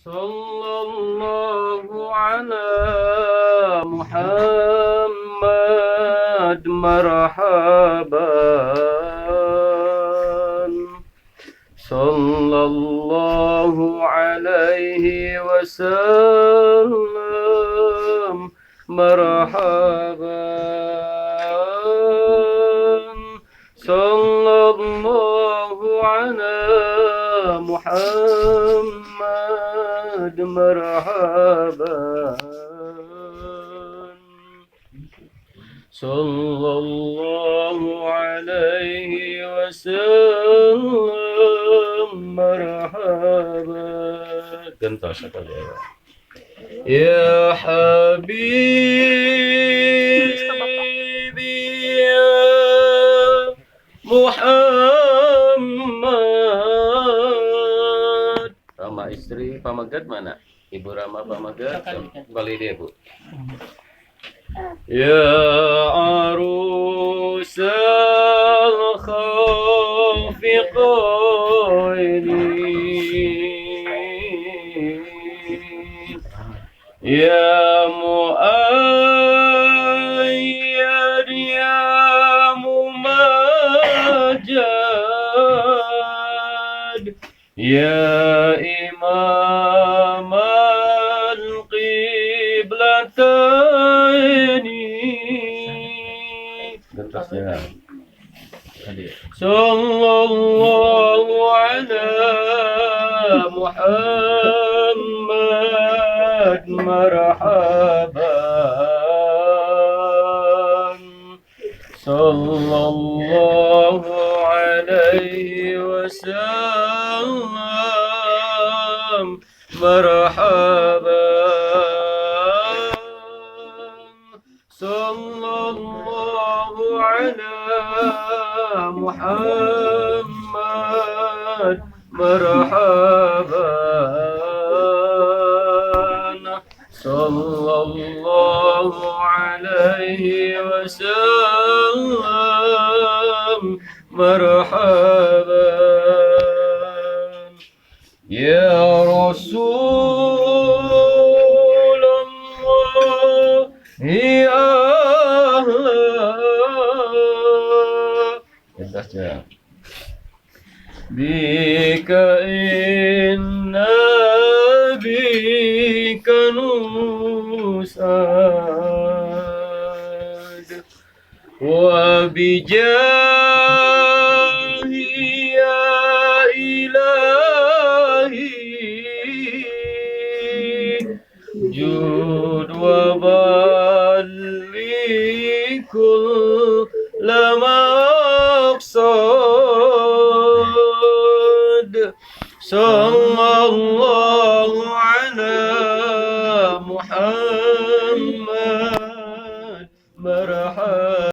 صلى الله على محمد مرحبا. صلى الله عليه وسلم مرحبا. صلى الله على محمد مرحبا. صلى الله عليه وسلم مرحبا. Genta sekali ya habibi ya Muhammad. Rama istri Pamagat mana? Ibu Rama Pamagat kembali dia Bu. Ya arus al-khafiqaini ya muayyad ya mumajjad ya imam al-qiblataini. Gentasnya sallallahu ala Muhammad marhaban. Sallallahu alaihi wasallam marhaban. Sallallahu ala Muhammad marhaban. Sallallahu alaihi wasallam marhaban. Ya Rasulullah ya ahla bika inna bika nusad wa bijahi ya ilahi jud wa ballikul maqsad. Sallallahu ala Muhammad